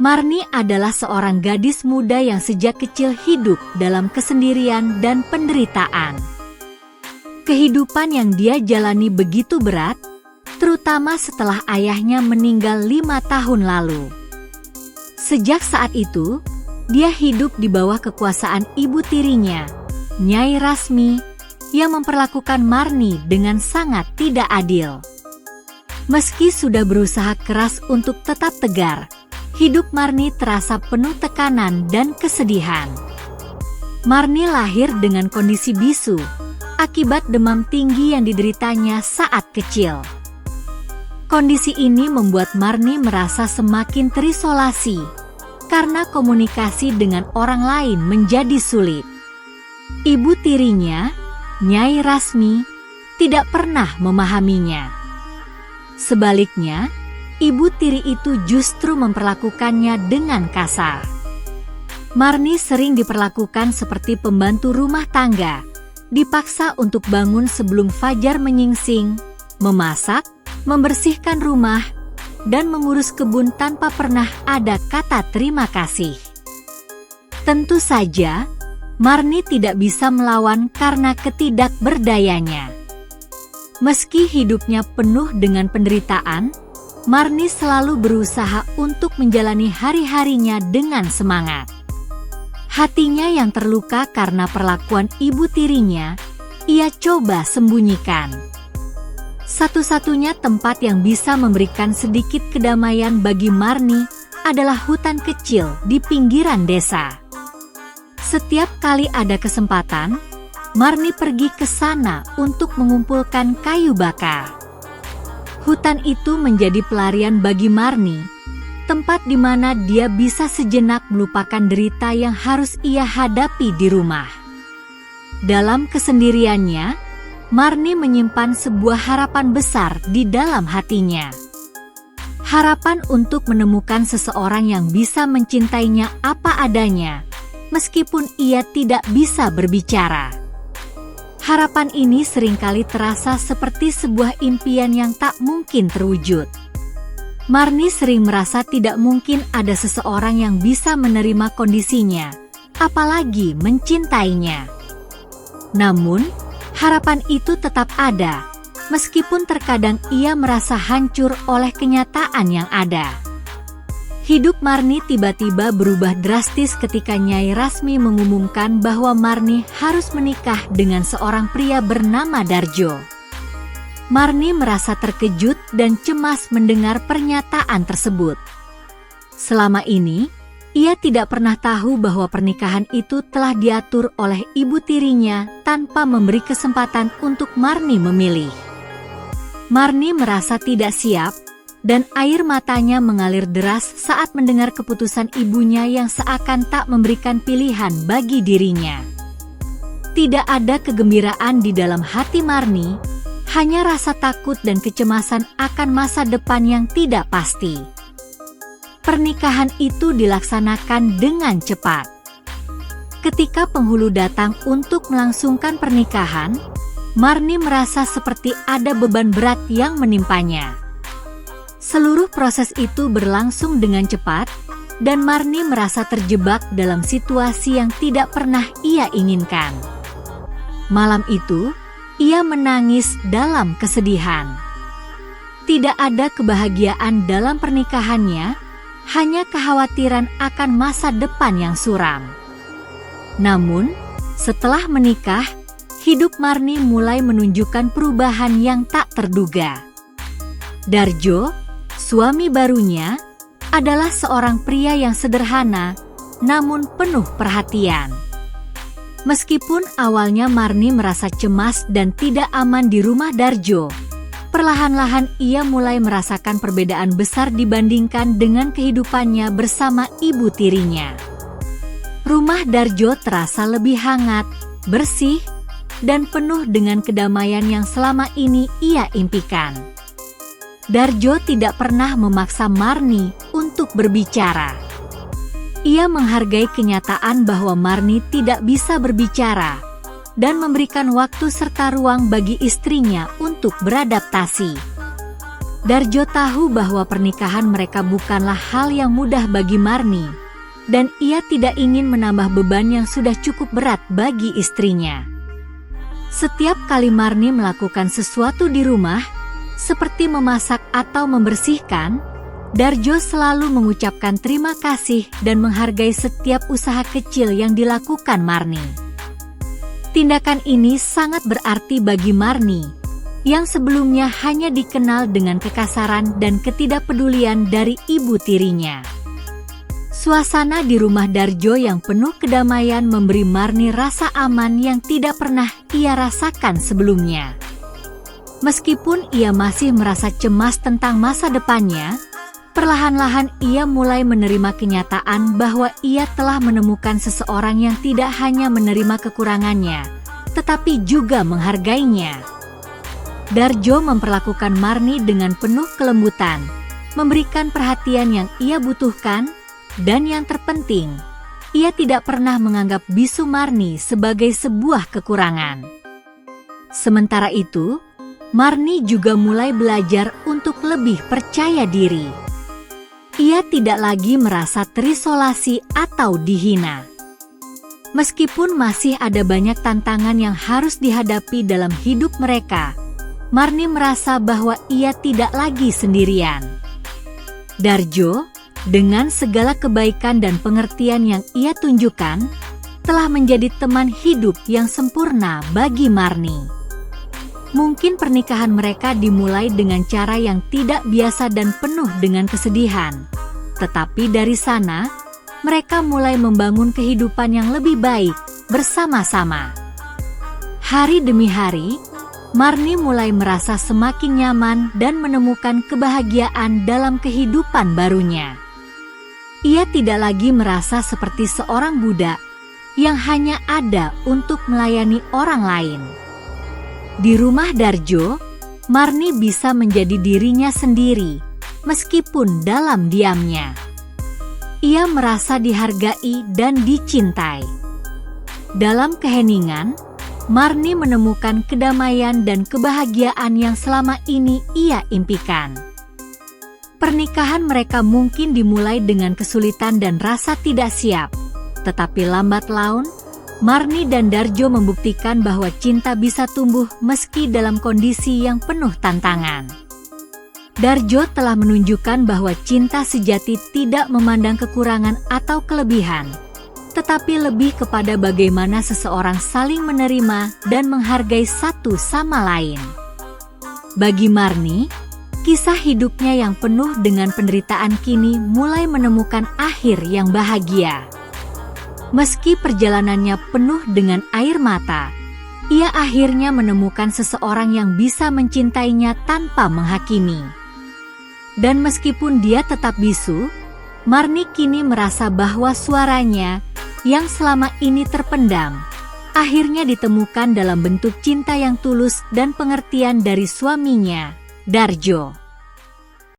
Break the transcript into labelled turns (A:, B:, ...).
A: Marni adalah seorang gadis muda yang sejak kecil hidup dalam kesendirian dan penderitaan. Kehidupan yang dia jalani begitu berat, terutama setelah ayahnya meninggal 5 tahun lalu. Sejak saat itu, dia hidup di bawah kekuasaan ibu tirinya, Nyai Rasmi, yang memperlakukan Marni dengan sangat tidak adil. Meski sudah berusaha keras untuk tetap tegar, hidup Marni terasa penuh tekanan dan kesedihan. Marni lahir dengan kondisi bisu akibat demam tinggi yang dideritanya saat kecil. Kondisi ini membuat Marni merasa semakin terisolasi karena komunikasi dengan orang lain menjadi sulit. Ibu tirinya, Nyai Rasmi, tidak pernah memahaminya. Sebaliknya, ibu tiri itu justru memperlakukannya dengan kasar. Marni sering diperlakukan seperti pembantu rumah tangga, dipaksa untuk bangun sebelum fajar menyingsing, memasak, membersihkan rumah, dan mengurus kebun tanpa pernah ada kata terima kasih. Tentu saja, Marni tidak bisa melawan karena ketidakberdayanya. Meski hidupnya penuh dengan penderitaan, Marni selalu berusaha untuk menjalani hari-harinya dengan semangat. Hatinya yang terluka karena perlakuan ibu tirinya, ia coba sembunyikan. Satu-satunya tempat yang bisa memberikan sedikit kedamaian bagi Marni adalah hutan kecil di pinggiran desa. Setiap kali ada kesempatan, Marni pergi ke sana untuk mengumpulkan kayu bakar. Hutan itu menjadi pelarian bagi Marni, tempat di mana dia bisa sejenak melupakan derita yang harus ia hadapi di rumah. Dalam kesendiriannya, Marni menyimpan sebuah harapan besar di dalam hatinya. Harapan untuk menemukan seseorang yang bisa mencintainya apa adanya, meskipun ia tidak bisa berbicara. Harapan ini seringkali terasa seperti sebuah impian yang tak mungkin terwujud. Marni sering merasa tidak mungkin ada seseorang yang bisa menerima kondisinya, apalagi mencintainya. Namun, harapan itu tetap ada, meskipun terkadang ia merasa hancur oleh kenyataan yang ada. Hidup Marni tiba-tiba berubah drastis ketika Nyai Rasmi mengumumkan bahwa Marni harus menikah dengan seorang pria bernama Darjo. Marni merasa terkejut dan cemas mendengar pernyataan tersebut. Selama ini, ia tidak pernah tahu bahwa pernikahan itu telah diatur oleh ibu tirinya tanpa memberi kesempatan untuk Marni memilih. Marni merasa tidak siap, dan air matanya mengalir deras saat mendengar keputusan ibunya yang seakan tak memberikan pilihan bagi dirinya. Tidak ada kegembiraan di dalam hati Marni, hanya rasa takut dan kecemasan akan masa depan yang tidak pasti. Pernikahan itu dilaksanakan dengan cepat. Ketika penghulu datang untuk melangsungkan pernikahan, Marni merasa seperti ada beban berat yang menimpanya. Seluruh proses itu berlangsung dengan cepat, dan Marni merasa terjebak dalam situasi yang tidak pernah ia inginkan. Malam itu, ia menangis dalam kesedihan. Tidak ada kebahagiaan dalam pernikahannya, hanya kekhawatiran akan masa depan yang suram. Namun, setelah menikah, hidup Marni mulai menunjukkan perubahan yang tak terduga. Darjo, suami barunya, adalah seorang pria yang sederhana, namun penuh perhatian. Meskipun awalnya Marni merasa cemas dan tidak aman di rumah Darjo, perlahan-lahan ia mulai merasakan perbedaan besar dibandingkan dengan kehidupannya bersama ibu tirinya. Rumah Darjo terasa lebih hangat, bersih, dan penuh dengan kedamaian yang selama ini ia impikan. Darjo tidak pernah memaksa Marni untuk berbicara. Ia menghargai kenyataan bahwa Marni tidak bisa berbicara dan memberikan waktu serta ruang bagi istrinya untuk beradaptasi. Darjo tahu bahwa pernikahan mereka bukanlah hal yang mudah bagi Marni, dan ia tidak ingin menambah beban yang sudah cukup berat bagi istrinya. Setiap kali Marni melakukan sesuatu di rumah, seperti memasak atau membersihkan, Darjo selalu mengucapkan terima kasih dan menghargai setiap usaha kecil yang dilakukan Marni. Tindakan ini sangat berarti bagi Marni, yang sebelumnya hanya dikenal dengan kekasaran dan ketidakpedulian dari ibu tirinya. Suasana di rumah Darjo yang penuh kedamaian memberi Marni rasa aman yang tidak pernah ia rasakan sebelumnya. Meskipun ia masih merasa cemas tentang masa depannya, perlahan-lahan ia mulai menerima kenyataan bahwa ia telah menemukan seseorang yang tidak hanya menerima kekurangannya, tetapi juga menghargainya. Darjo memperlakukan Marni dengan penuh kelembutan, memberikan perhatian yang ia butuhkan, dan yang terpenting, ia tidak pernah menganggap bisu Marni sebagai sebuah kekurangan. Sementara itu, Marni juga mulai belajar untuk lebih percaya diri. Ia tidak lagi merasa terisolasi atau dihina. Meskipun masih ada banyak tantangan yang harus dihadapi dalam hidup mereka, Marni merasa bahwa ia tidak lagi sendirian. Darjo, dengan segala kebaikan dan pengertian yang ia tunjukkan, telah menjadi teman hidup yang sempurna bagi Marni. Mungkin pernikahan mereka dimulai dengan cara yang tidak biasa dan penuh dengan kesedihan, tetapi dari sana, mereka mulai membangun kehidupan yang lebih baik bersama-sama. Hari demi hari, Marni mulai merasa semakin nyaman dan menemukan kebahagiaan dalam kehidupan barunya. Ia tidak lagi merasa seperti seorang budak yang hanya ada untuk melayani orang lain. Di rumah Darjo, Marni bisa menjadi dirinya sendiri, meskipun dalam diamnya. Ia merasa dihargai dan dicintai. Dalam keheningan, Marni menemukan kedamaian dan kebahagiaan yang selama ini ia impikan. Pernikahan mereka mungkin dimulai dengan kesulitan dan rasa tidak siap, tetapi lambat laun, Marni dan Darjo membuktikan bahwa cinta bisa tumbuh meski dalam kondisi yang penuh tantangan. Darjo telah menunjukkan bahwa cinta sejati tidak memandang kekurangan atau kelebihan, tetapi lebih kepada bagaimana seseorang saling menerima dan menghargai satu sama lain. Bagi Marni, kisah hidupnya yang penuh dengan penderitaan kini mulai menemukan akhir yang bahagia. Meski perjalanannya penuh dengan air mata, ia akhirnya menemukan seseorang yang bisa mencintainya tanpa menghakimi. Dan meskipun dia tetap bisu, Marni kini merasa bahwa suaranya yang selama ini terpendam, akhirnya ditemukan dalam bentuk cinta yang tulus dan pengertian dari suaminya, Darjo.